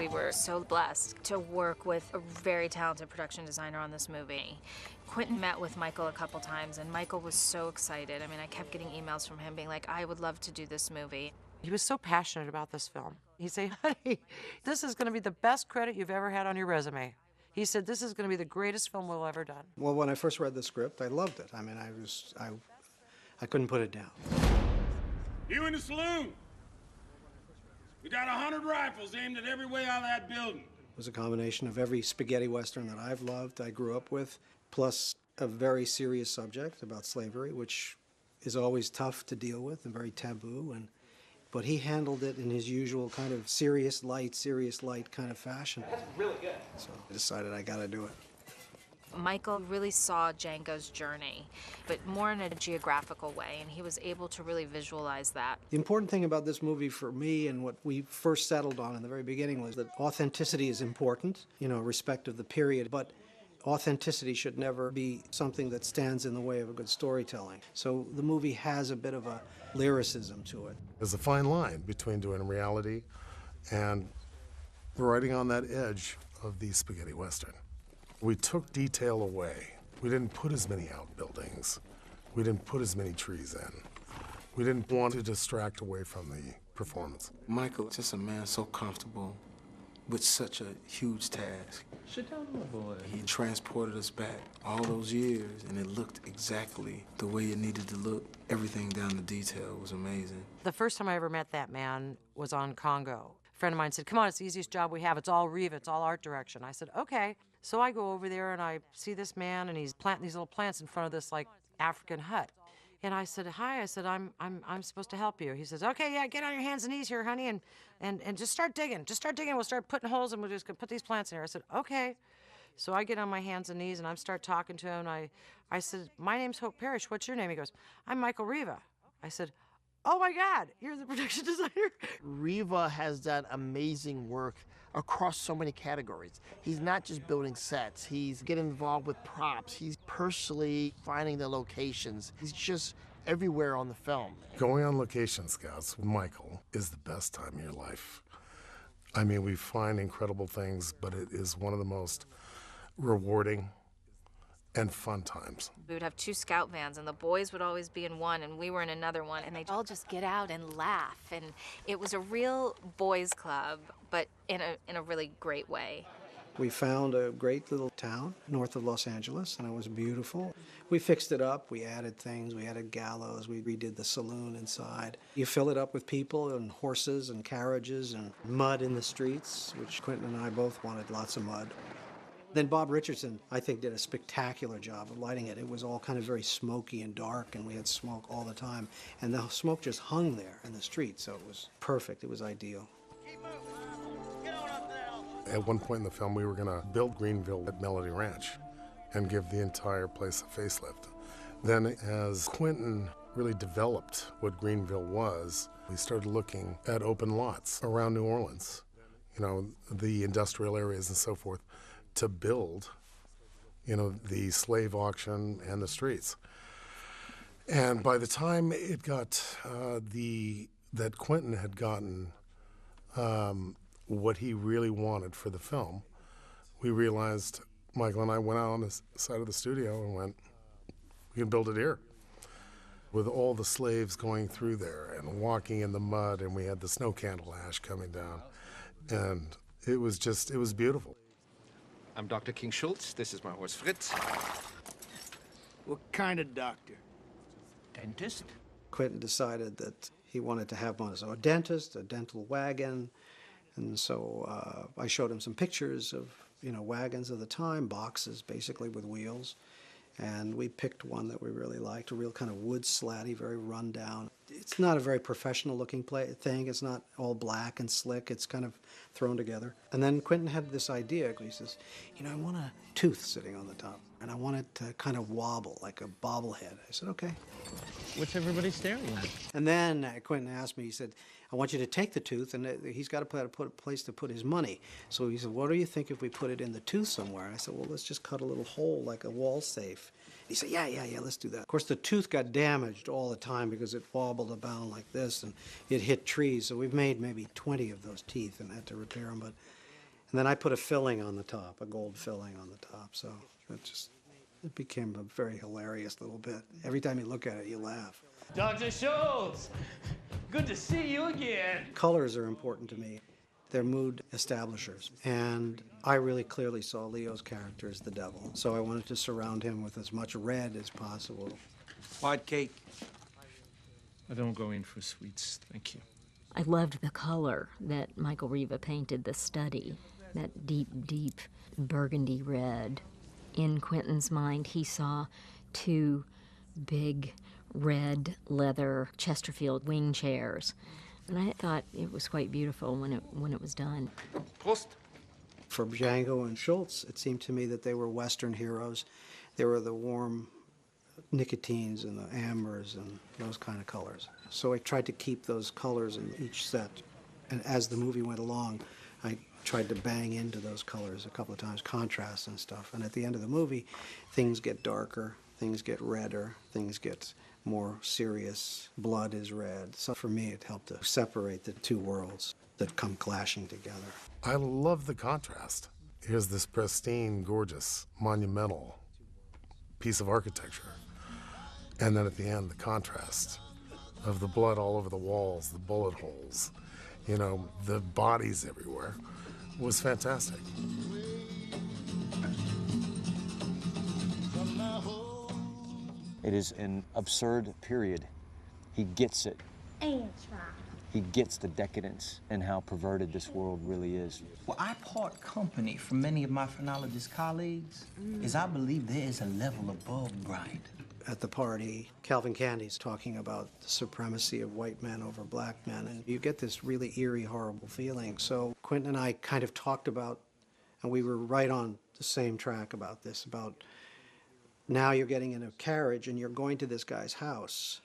We were so blessed to work with a very talented production designer on this movie. Quentin met with Michael a couple times, and Michael was so excited. I mean, I kept getting emails from him being like, I would love to do this movie. He was so passionate about this film. He'd say, honey, this is going to be the best credit you've ever had on your resume. He said, this is going to be the greatest film we'll ever done. Well, when I first read the script, I loved it. I mean, I couldn't put it down. You in the saloon. We got 100 rifles aimed at every way out of that building. It was a combination of every spaghetti western that I've loved, I grew up with, plus a very serious subject about slavery, which is always tough to deal with and very taboo. But he handled it in his usual kind of serious light kind of fashion. That's really good. So I decided I got to do it. Michael really saw Django's journey, but more in a geographical way, and he was able to really visualize that. The important thing about this movie for me and what we first settled on in the very beginning was that authenticity is important, you know, respect of the period, but authenticity should never be something that stands in the way of a good storytelling. So the movie has a bit of a lyricism to it. There's a fine line between doing reality and riding on that edge of the spaghetti western. We took detail away. We didn't put as many outbuildings. We didn't put as many trees in. We didn't want to distract away from the performance. Michael, just a man so comfortable with such a huge task. Sit down, my boy. He transported us back all those years, and it looked exactly the way it needed to look. Everything down to detail was amazing. The first time I ever met that man was on Congo. A friend of mine said, come on, it's the easiest job we have. It's all Riva, it's all art direction. I said, okay. So I go over there and I see this man and he's planting these little plants in front of this like African hut. And I said, hi, I said, I'm supposed to help you. He says, okay, yeah, get on your hands and knees here, honey, and just start digging. Just start digging. We'll start putting holes and we'll just put these plants in here. I said, okay. So I get on my hands and knees and I start talking to him. I said, my name's Hope Parrish. What's your name? He goes, I'm Michael Riva. I said, oh my God, you're the production designer? Riva has done amazing work across so many categories. He's not just building sets, he's getting involved with props, he's personally finding the locations. He's just everywhere on the film. Going on location scouts with Michael is the best time of your life. I mean, we find incredible things, but it is one of the most rewarding and fun times. We would have 2 scout vans, and the boys would always be in one, and we were in another one, and they'd all just get out and laugh. And it was a real boys' club, but in a really great way. We found a great little town north of Los Angeles, and it was beautiful. We fixed it up, we added things, we added gallows, we redid the saloon inside. You fill it up with people and horses and carriages and mud in the streets, which Quentin and I both wanted lots of mud. Then Bob Richardson, I think, did a spectacular job of lighting it. It was all kind of very smoky and dark, and we had smoke all the time. And the smoke just hung there in the street, so it was perfect. It was ideal. At one point in the film, we were going to build Greenville at Melody Ranch and give the entire place a facelift. Then as Quentin really developed what Greenville was, we started looking at open lots around New Orleans, you know, the industrial areas and so forth, to build, you know, the slave auction and the streets. And by the time it got that Quentin had gotten what he really wanted for the film, we realized, Michael and I went out on the side of the studio and went, we can build it here. With all the slaves going through there and walking in the mud, and we had the snow candle ash coming down. And it was beautiful. I'm Dr. King Schultz. This is my horse, Fritz. What kind of doctor? Dentist? Quentin decided that he wanted to have one. So a dentist, a dental wagon. And so I showed him some pictures of, you know, wagons of the time, boxes basically with wheels. And we picked one that we really liked, a real kind of wood slatty, very run down. It's not a very professional looking thing. It's not all black and slick. It's kind of thrown together. And then Quentin had this idea. He says, you know, I want a tooth sitting on the top, and I want it to kind of wobble like a bobblehead. I said, okay. What's everybody staring at? And then Quentin asked me, he said, I want you to take the tooth, and he's got to put a place to put his money. So he said, what do you think if we put it in the tooth somewhere? I said, well, let's just cut a little hole like a wall safe. He said, yeah, let's do that. Of course, the tooth got damaged all the time because it wobbled about like this, and it hit trees. So we've made maybe 20 of those teeth and had to repair them. But And then I put a filling on the top, a gold filling on the top. So it became a very hilarious little bit. Every time you look at it, you laugh. Dr. Schultz, good to see you again. Colors are important to me. They're mood establishers. And I really clearly saw Leo's character as the devil. So I wanted to surround him with as much red as possible. White cake. I don't go in for sweets, thank you. I loved the color that Michael Riva painted, the study, that deep, deep burgundy red. In Quentin's mind, he saw two big red leather Chesterfield wing chairs. And I thought it was quite beautiful when it was done. Prost. For Django and Schultz, it seemed to me that they were Western heroes. They were the warm nicotines and the ambers and those kind of colors. So I tried to keep those colors in each set. And as the movie went along, I tried to bang into those colors a couple of times, contrast and stuff. And at the end of the movie, things get darker, things get redder, things get more serious. Blood is red. So for me, it helped to separate the two worlds that come clashing together. I love the contrast. Here's this pristine, gorgeous, monumental piece of architecture. And then at the end, the contrast of the blood all over the walls, the bullet holes, you know, the bodies everywhere was fantastic. It is an absurd period. He gets it. He gets the decadence and how perverted this world really is. Well, I part company from many of my phrenologist colleagues, is I believe there is a level above grind. At the party, Calvin Candy's talking about the supremacy of white men over black men, and you get this really eerie, horrible feeling. So Quentin and I kind of talked about, and we were right on the same track about this, about now you're getting in a carriage and you're going to this guy's house.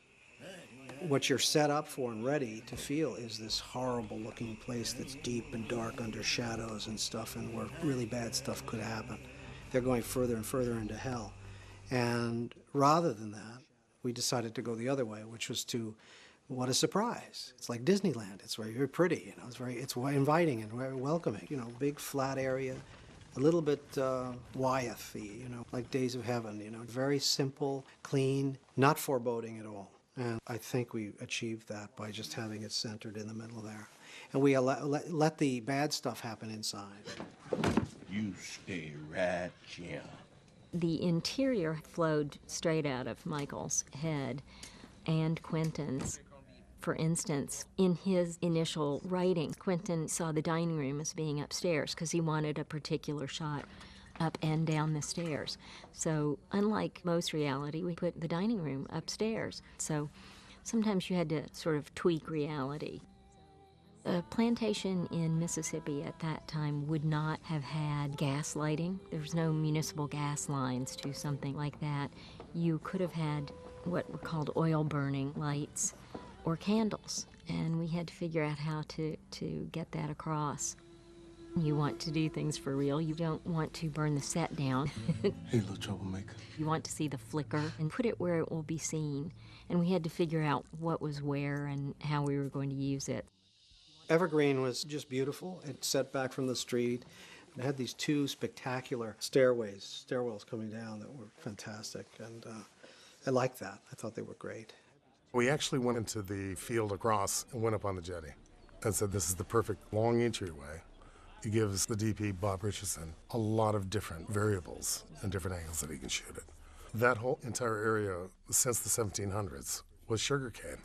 What you're set up for and ready to feel is this horrible looking place that's deep and dark under shadows and stuff, and where really bad stuff could happen. They're going further and further into hell. And rather than that, we decided to go the other way, which was to, what a surprise. It's like Disneyland. It's very, very pretty, you know, it's inviting and very welcoming. You know, big flat area, a little bit Wyeth-y, you know, like Days of Heaven, you know, very simple, clean, not foreboding at all. And I think we achieved that by just having it centered in the middle there. And we let the bad stuff happen inside. You stay right here. The interior flowed straight out of Michael's head and Quentin's. For instance, in his initial writing, Quentin saw the dining room as being upstairs because he wanted a particular shot up and down the stairs. So unlike most reality, we put the dining room upstairs. So sometimes you had to sort of tweak reality. A plantation in Mississippi at that time would not have had gas lighting. There was no municipal gas lines to something like that. You could have had what were called oil burning lights or candles, and we had to figure out how to get that across. You want to do things for real. You don't want to burn the set down. Hey, little troublemaker. You want to see the flicker and put it where it will be seen. And we had to figure out what was where and how we were going to use it. Evergreen was just beautiful. It set back from the street. It had these two spectacular stairwells coming down that were fantastic, and I liked that. I thought they were great. We actually went into the field across and went up on the jetty and said this is the perfect long entryway. It gives the DP, Bob Richardson, a lot of different variables and different angles that he can shoot it. That whole entire area since the 1700s was sugarcane,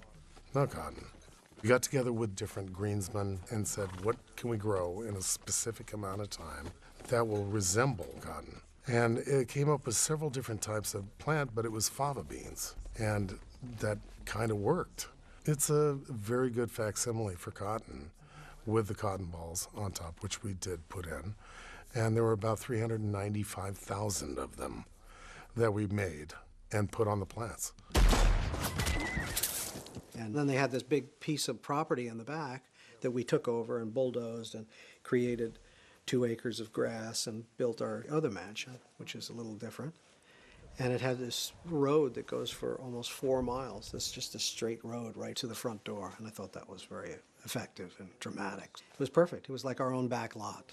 not cotton. We got together with different greensmen and said, what can we grow in a specific amount of time that will resemble cotton? And it came up with several different types of plant, but it was fava beans. And that kind of worked. It's a very good facsimile for cotton with the cotton balls on top, which we did put in. And there were about 395,000 of them that we made and put on the plants. And then they had this big piece of property in the back that we took over and bulldozed and created 2 acres of grass and built our other mansion, which is a little different. And it had this road that goes for almost 4 miles. It's just a straight road right to the front door. And I thought that was very effective and dramatic. It was perfect. It was like our own back lot.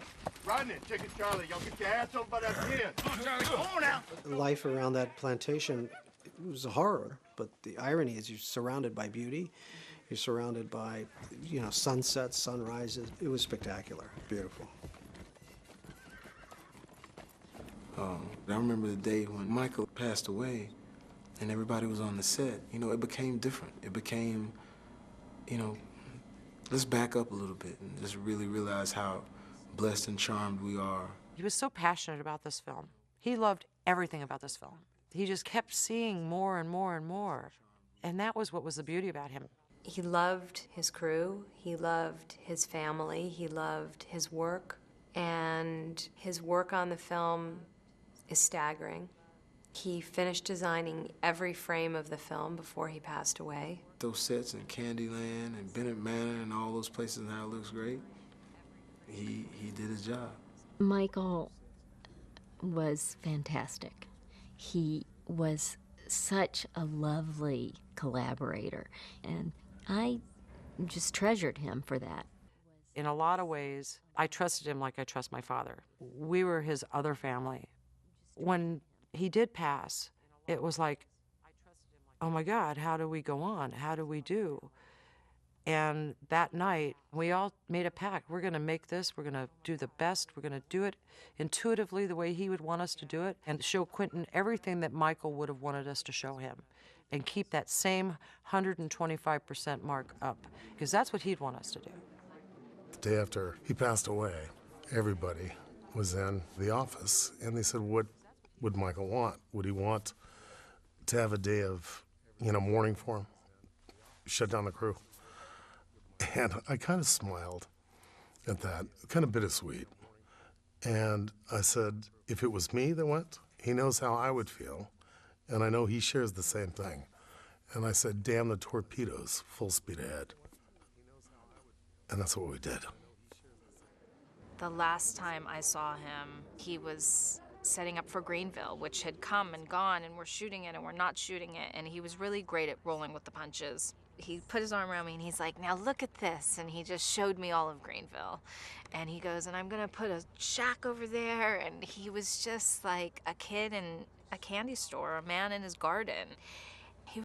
Rodney, Chicken Charlie, y'all get your ass over by that pen. Come on, Charlie, come on now. Life around that plantation, it was a horror, but the irony is you're surrounded by beauty. You're surrounded by, you know, sunsets, sunrises. It was spectacular, beautiful. I remember the day when Michael passed away and everybody was on the set. You know, it became different. It became, you know, let's back up a little bit and just really realize how blessed and charmed we are. He was so passionate about this film. He loved everything about this film. He just kept seeing more and more and more. And that was what was the beauty about him. He loved his crew, he loved his family, he loved his work, and his work on the film is staggering. He finished designing every frame of the film before he passed away. Those sets in Candyland and Bennett Manor and all those places and how it looks great, he did his job. Michael was fantastic. He was such a lovely collaborator, and I just treasured him for that. In a lot of ways, I trusted him like I trust my father. We were his other family. When he did pass, it was like, oh my God, how do we go on? How do we do? And that night, we all made a pact. We're going to make this. We're going to do the best. We're going to do it intuitively the way he would want us to do it and show Quentin everything that Michael would have wanted us to show him and keep that same 125% mark up, because that's what he'd want us to do. The day after he passed away, everybody was in the office, and they said, what would Michael want? Would he want to have a day of, you know, mourning for him? Shut down the crew? And I kind of smiled at that, kind of bittersweet. And I said, if it was me that went, he knows how I would feel, and I know he shares the same thing. And I said, damn the torpedoes, full speed ahead. And that's what we did. The last time I saw him, he was setting up for Greenville, which had come and gone, and we're shooting it and we're not shooting it, and he was really great at rolling with the punches. He put his arm around me and he's like, now look at this, and he just showed me all of Greenville. And he goes, and I'm gonna put a shack over there, and he was just like a kid in a candy store, a man in his garden.